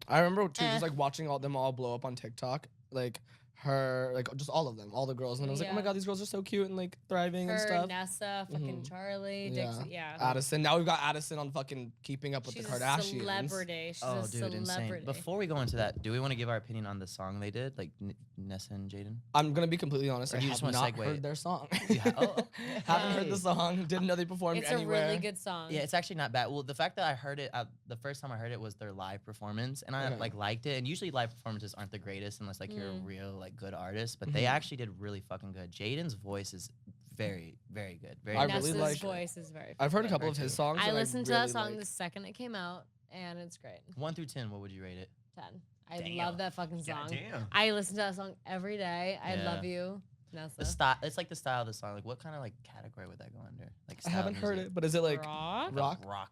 I remember too, Eh. just like watching all them all blow up on TikTok, like her, like just all of them, all the girls, and I was like, oh my Yeah. god, these girls are so cute and like thriving and Her, stuff. Nessa, fucking Charlie, Yeah. Dixie. Yeah. Addison. Now we've got Addison on fucking Keeping Up with She's the a Kardashians. celebrity. She's Oh, a dude, insane. celebrity. Before we go into that, do we want to give our opinion on the song they did, like Nessa and Jaden? I'm gonna be completely honest. Or I you have just wanna not segue heard it? their song. Oh, Haven't heard okay. the song. Didn't know they performed It's anywhere. a really good song. Yeah, it's actually not bad. Well, the fact that I heard it, the first time I heard it was their live performance, and I Okay. like liked it. And usually live performances aren't the greatest unless like you're a real like good artist, but they Mhm. actually did really fucking good. Jaden's voice is very, very good. Very. I really Nessa's like- voice is very. I've heard a good. couple of his songs. I and listened to really that song like- the second it came out, and it's great. 1 through 10, what would you rate it? 10. I Damn. love that fucking song. Goddamn. I listen to that song every day. I Yeah. love you, Nessa. The style, it's like the style of the song. Like, what kind of like category would that go under? Like, I style haven't of heard music? it, but is it like Rock? rock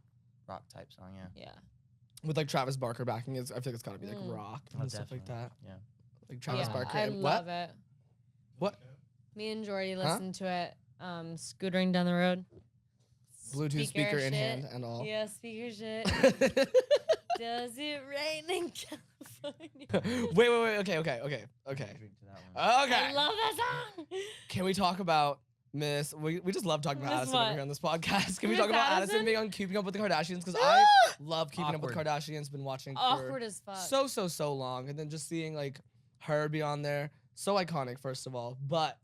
rock type song? Yeah. Yeah. with like Travis Barker backing it? I feel like it's gotta be like Mm. rock Oh, and stuff like definitely. that. Yeah. Like Travis Yeah, Barker. I and love what? it. What? Me and Jordy Huh? listened to it, scootering down the road. Bluetooth speaker in shit. hand and all. Yeah, speaker shit. Does it rain in California? wait. Okay. Drink to that one. I Okay. love that song. Can we talk about Miss? We just love talking about Miss Addison over what? here on this podcast. Can we Miss talk about Addison Addison? being on Keeping Up with the Kardashians? Because I love Keeping Up with Awkward. Kardashians. Been watching for Awkward as fuck. so long, and then just seeing like her be on there, so iconic. First of all, but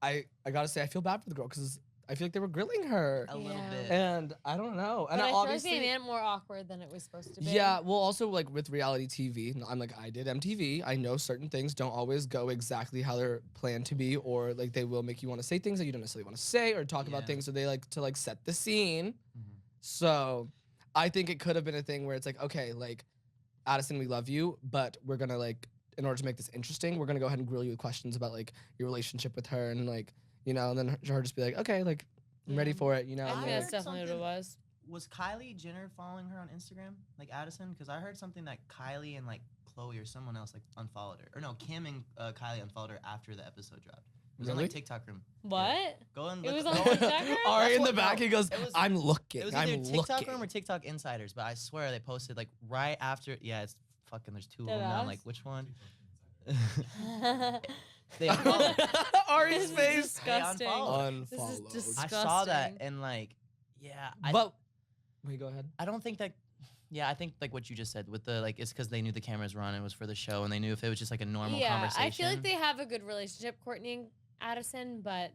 I gotta say I feel bad for the girl because I feel like they were grilling her, A little Yeah. bit. and I don't know. But And I feel like obviously, they made it more awkward than it was supposed to be. yeah, well, also like with reality TV, I'm like I did MTV. I know certain things don't always go exactly how they're planned to be, or like they will make you want to say things that you don't necessarily want to say, or talk about Yeah. things. So they like to like set the scene. Mhm. So I think it could have been a thing where it's like, okay, like Addison, we love you, but we're gonna like, in order to make this interesting, we're gonna go ahead and grill you with questions about like your relationship with her, and like, you know, and then her just be like, okay, like I'm ready Yeah. for it, you know. I and think then- that's definitely what it was. Was Kylie Jenner following her on Instagram, like Addison? Because I heard something that Kylie and like Chloe or someone else like unfollowed her, or no, Kim and Kylie unfollowed her after the episode dropped. It was on Really? like TikTok room. What? Go and It look. was go on and- TikTok room? Ari That's in the what- back, no, he goes, it was- I'm looking. It was I'm either TikTok looking. room or TikTok Insiders, but I swear they posted like right after. Yeah, it's fucking. There's two of them Dead now. I'm ass? like, which one? this They unfollowed. Ari's is face. disgusting. Unfollowed. This is I saw that disgusting. and like, yeah. But wait, go ahead. I don't think that. Yeah, I think like what you just said with the like, it's because they knew the cameras were on. It was for the show, and they knew if it was just like a normal Yeah, conversation. I feel like they have a good relationship, Courtney and Addison, but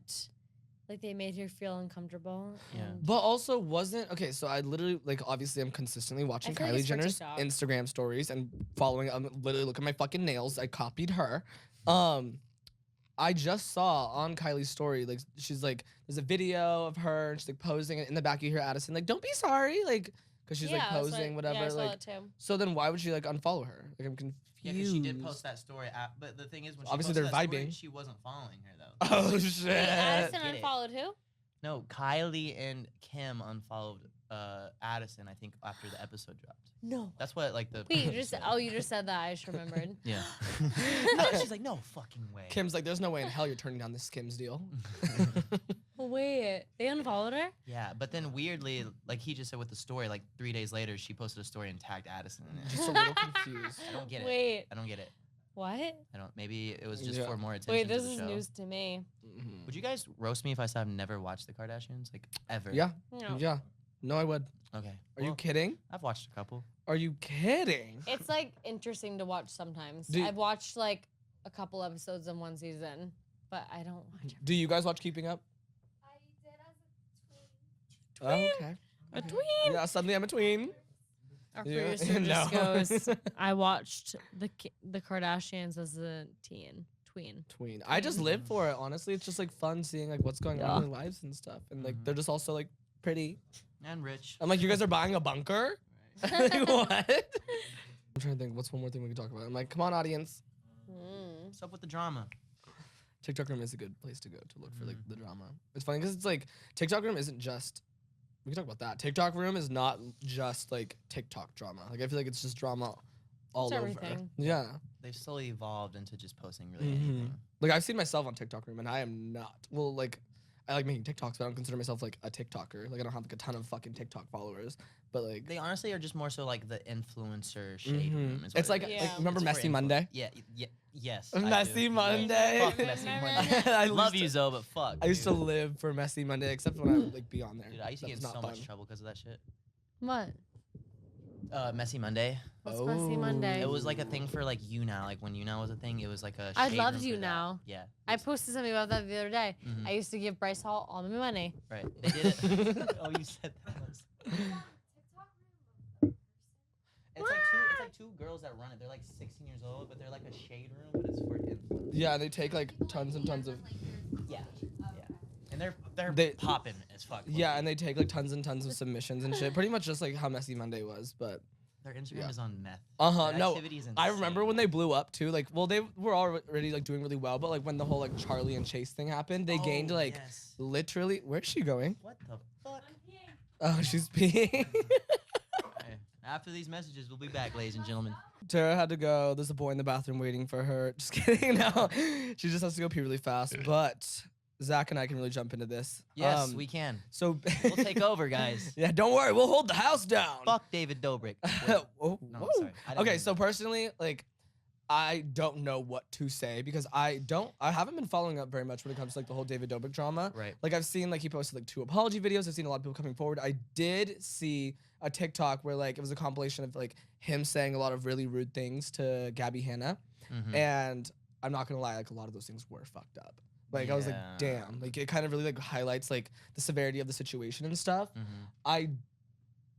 like they made her feel uncomfortable. Yeah. and- But also wasn't okay. So I literally like obviously I'm consistently watching feel like Kylie it's for Jenner's TikTok. Instagram stories and following. I'm literally looking at my fucking nails. I copied her. I just saw on Kylie's story like she's like there's a video of her and she's like posing and in the back you hear Addison like don't be sorry like because she's like Yeah, that's posing what- whatever yeah, I saw like that too. so then why would she like unfollow her like I'm confused. Yeah, because she did post that story. But the thing is, when she Obviously, posted they're that story, vibing. she wasn't following her though. Oh shit. Wait, Addison Get it. unfollowed who? No, Kylie and Kim unfollowed Addison. I think after the episode dropped. No. That's what like the. Wait, you just you just said that. I just remembered. Yeah. She's like, no fucking way. Kim's like there's no way in hell you're turning down this Kim's deal. Wait, they unfollowed her? Yeah, but then weirdly, like he just said with the story, like 3 days later, she posted a story and tagged Addison in it. Just a little confused. I don't get it. Wait, I don't get it. what? I don't. Maybe it was just Yeah. for more attention. Wait, to this the is show. news to me. Mhm. Would you guys roast me if I said I've never watched the Kardashians, like ever? Yeah. No. Yeah. No, I would. Okay. Are you Well, kidding? I've watched a couple. Are you kidding? It's like interesting to watch sometimes. Do- I've watched like a couple episodes in one season, but I don't watch it. Do you guys watch Keeping Up? I did as a tween. Oh, okay. A tween. Yeah, suddenly I'm a tween. Our Yeah. producer No. just goes, I watched the Kardashians as a tween. Tween. I just live for it, honestly. It's just like fun seeing like what's going on in their lives and stuff. And like Mhm. they're just also like pretty. And rich. I'm like, you guys are buying a bunker? Right. Like, what? I'm trying to think, what's one more thing we can talk about? I'm like, come on, audience. Mm. What's up with the drama? TikTok Room is a good place to go to look for like the drama. It's funny because it's like TikTok Room isn't just. We can talk about that. TikTok Room is not just like TikTok drama. Like I feel like it's just drama all It's over. everything. Yeah. They've slowly evolved into just posting really Mhm. anything. Like I've seen myself on TikTok Room and I am not. Well, like I like making TikToks, but I don't consider myself like a TikToker. Like I don't have like a ton of fucking TikTok followers. But like They honestly are just more so like the influencer shade Mhm. room. Is It's what like it is. Yeah. remember It's for Messy influ- Monday? Yeah, yeah, Yes. I Messy do. Monday. Fuck Messy Monday. I Love used you, to- Zoe, but fuck. I used to dude. live for Messy Monday, except when I would like be on there. Dude, I used to That get in was so not much fun. trouble because of that shit. What? Messy Monday. What's Messy Monday? It was like a thing for like YouNow. Like when YouNow was a thing, it was like a. I shade loved room for that. YouNow. Yeah. I posted something about that the other day. Mhm. I used to give Bryce Hall all my money. Right. They did it. Oh, you said that. It's like two girls that run it. They're like 16 years old, but they're like a shade room, but it's for influencers. Yeah, they take like tons and tons of. Yeah. And they're They- popping as fuck. Yeah, low-key. and they take like tons and tons of submissions and shit. Pretty much just like how Messy Monday was, but. Their Instagram yeah. is on meth. Uh-huh, no, Activity is I remember insane. when they blew up too. Like, well, they were already like doing really well, but like when the whole like Charlie and Chase thing happened, they gained like Yes. literally. Where's she going? What the fuck? Oh, she's peeing. Hey, after these messages, we'll be back, ladies and gentlemen. Tara had to go. There's a boy in the bathroom waiting for her. Just kidding. No, she just has to go pee really fast. But Zach and I can really jump into this. Yes, we can. So We'll take over, guys. Yeah, don't worry. We'll hold the house down. Fuck David Dobrik. Oh, No, whoa. sorry. I didn't Okay, mean so that. personally, like, I don't know what to say because I haven't been following up very much when it comes to like the whole David Dobrik drama. Right. Like I've seen like he posted like 2 apology videos. I've seen a lot of people coming forward. I did see a TikTok where like it was a compilation of like him saying a lot of really rude things to Gabby Hanna, Mhm. and I'm not gonna lie, like a lot of those things were fucked up. Like I was like, Yeah. damn. Like it kind of really like highlights like the severity of the situation and stuff. Mhm. I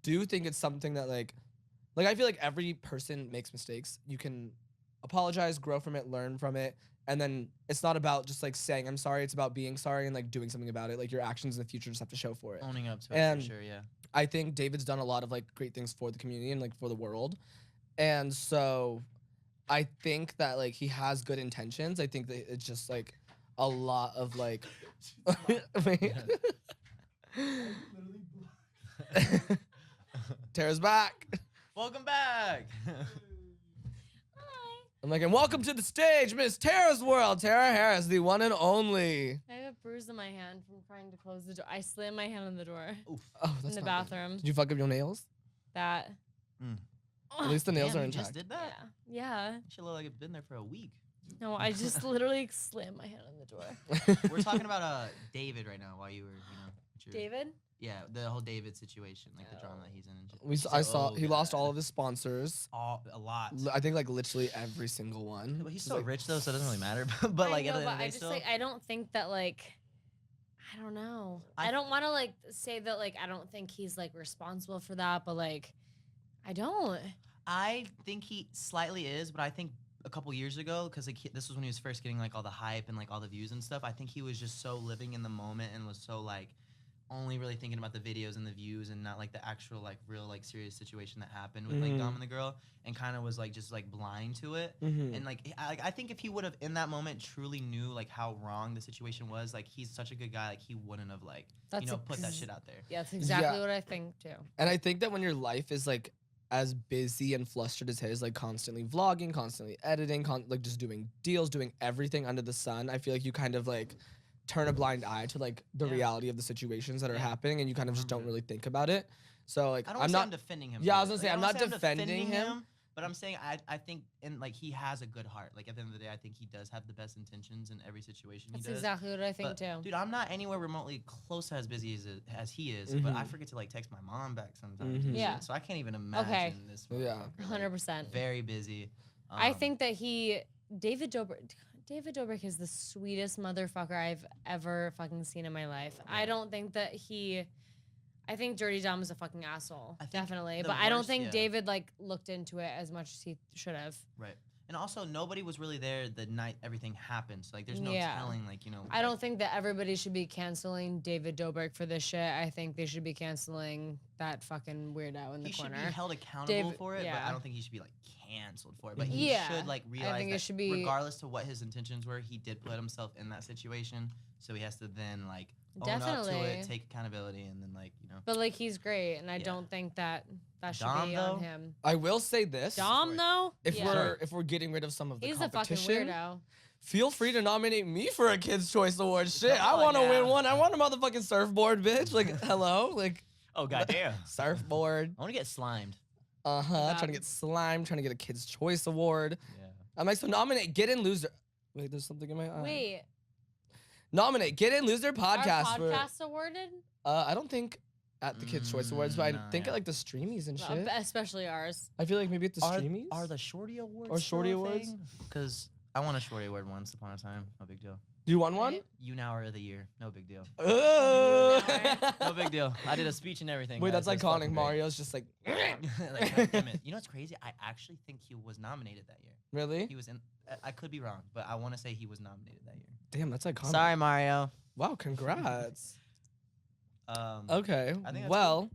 do think it's something that like I feel like every person makes mistakes. You can apologize, grow from it, learn from it, and then it's not about just like saying I'm sorry. It's about being sorry and like doing something about it. Like your actions in the future just have to show for it. Owning up to it And for sure, yeah. I think David's done a lot of like great things for the community and like for the world, and so I think that like he has good intentions. I think that it's just like a lot of like. Wait. Tara's back. Welcome back. I'm like, and welcome to the stage, Miss Tara's World. Tara Harris, the one and only. I have a bruise on my hand from trying to close the door. I slammed my hand on the door Oof. Oh, in that's the not good. bathroom. Did you fuck up your nails? That. At least the nails Damn, are you just intact. did that? Yeah. You should look like it's been there for a week. No, I just literally slammed my hand on the door. We're talking about David right now while you were, with your- David? Yeah, the whole David situation, like the drama that he's in. And shit. I saw So he lost good. all of his sponsors. a lot. I think like literally every single one. But he's Just, so like, rich though, so it doesn't really matter. but like I at know, the end but of the I day, just still, like I don't think that like I don't know. I I don't want to like say that like I don't think he's like responsible for that, but like I don't. I think he slightly is, but I think a couple years ago, because like this was when he was first getting like all the hype and like all the views and stuff. I think he was just so living in the moment and was so like only really thinking about the videos and the views and not like the actual like real like serious situation that happened with like Dom and the girl, and kind of was like just like blind to it. Mhm. And like I think if he would have in that moment truly knew like how wrong the situation was, like he's such a good guy, like he wouldn't have like That's put that ex- shit out there. Yeah, that's exactly Yeah. what I think too. And I think that when your life is like as busy and flustered as his, like constantly vlogging, constantly editing, like just doing deals, doing everything under the sun, I feel like you kind of like turn a blind eye to like the Yeah. reality of the situations that are Yeah. happening, and you kind of just don't 100. really think about it. So like I don't I'm say not I'm defending him. Yeah, I for was it. gonna say, Like, I'm don't not say defending him. but I'm saying I think in like he has a good heart. Like at the end of the day, I think he does have the best intentions in every situation That's he does. exactly what I think But, too. dude, I'm not anywhere remotely close to as busy as he is, but I Mhm. forget to like text my mom back sometimes. Mhm. and Yeah. shit, so I can't even imagine this. Yeah. motherfucker, like, 100%. Very busy. I think that David Dobrik is the sweetest motherfucker I've ever fucking seen in my life. I don't think that I think Dirty Dom is a fucking asshole, I think definitely. the But I don't worst- think yeah. David like looked into it as much as he should have. right. And also, nobody was really there the night everything happened. So like, there's no Yeah. telling. Like I don't think that everybody should be canceling David Dobrik for this shit. I think they should be canceling that fucking weirdo in the he should corner. be held accountable David- for it, but yeah. I don't think he should be like canceled for it. But he Yeah. should like realize think it that should be- regardless to what his intentions were, he did put himself in that situation. So he has to then like own up to Definitely. it, take accountability, and then like But like he's great, and I Yeah. don't think that should Dom, be though? on him. I will say this. Dom though, If yeah. we're getting rid of some of the He's a fucking competition, weirdo. feel free to nominate me for a Kids Choice Award. Shit, I Oh, want to yeah. win one. I want a motherfucking surfboard, bitch. Like, hello, like oh goddamn, surfboard. I want to get slimed. Trying to Yeah. get slime, trying to get a Kids Choice Award. Yeah. I'm like, so nominate Get In Loser. Wait, there's something in my eye. Wait, Nominate Get In Loser podcast. our podcast awarded? I don't think at the Kids' Choice Awards, but I No, think yeah. at like the Streamies and shit. Especially ours. I feel like maybe at the Streamies. Are the Shorty Awards Or Shorty Awards? Because I won a Shorty Award once upon a time. No big deal. You won one? Right. You now are of the year. No big deal. Oh. No big deal. I did a speech and everything. Wait, guys. that's fucking iconic. great. Mario's just like, Like, God damn it. You know what's crazy? I actually think he was nominated that year. really? He was in. I could be wrong, but I want to say he was nominated that year. Damn, that's iconic. Sorry, Mario. Wow, congrats. I Okay. think that's Well,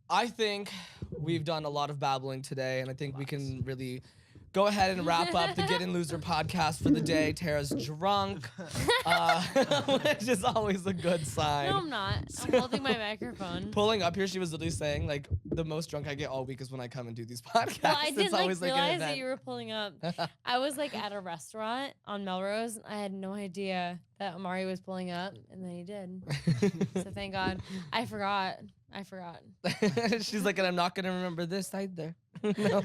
I think we've done a lot of babbling today, and I think we can really go ahead and wrap up the Get In Loser podcast for the day. Tara's drunk, which is always a good sign. No, I'm not. I'm holding my microphone. Pulling up here, she was literally saying, like, the most drunk I get all week is when I come and do these podcasts. Well, I It's didn't like always like an realize that event. you were pulling up. I was like at a restaurant on Melrose. And I had no idea that Amari was pulling up, and then he did. So thank God. I forgot. She's like, and I'm not gonna remember this either. No.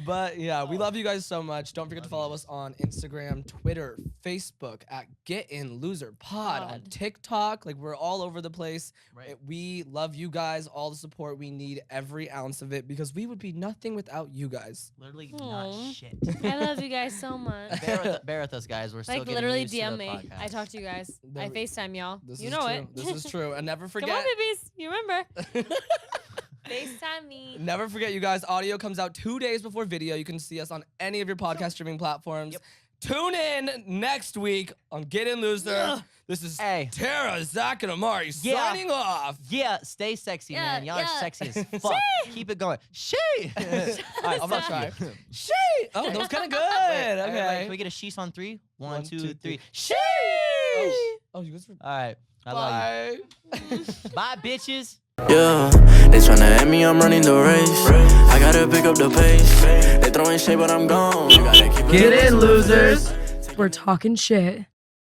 But yeah, we love you guys so much. Don't forget to follow us on Instagram, Twitter, Facebook at Get In Loser Pod, on Pod. TikTok. Like, we're all over the place. Right. We love you guys, all the support we need, every ounce of it, because we would be nothing without you guys. Literally Aw. not shit. I love you guys so much. Bear with us, guys. We're still Like getting literally used to DM the me. podcast. I talk to you guys. There I we- FaceTime y'all. This You is know true. it. This is true. And never Come on, forget. babies. You remember. FaceTime me. Never forget, you guys, audio comes out 2 days before video. You can see us on any of your podcast streaming platforms. Yep. Tune in next week on Get In Loser. Yeah. This is Hey. Tara, Zach, and Amari Yeah. signing off. Yeah, stay sexy, Yeah, man. Y'all yeah. are sexy as fuck. Keep it going. She. All right, I'm gonna try. She. Oh, that was kind of good. Okay. Can we get a sheesh on 3? 1, One, 2, two, 3. three. She. Oh, you guys were. All right. I love Bye. you. Bye, bitches. Yeah, they tryna at me, I'm running the race. I gotta pick up the pace. They throwing shade, but I'm gone. You gotta keep it. Get in, losers. We're talking shit.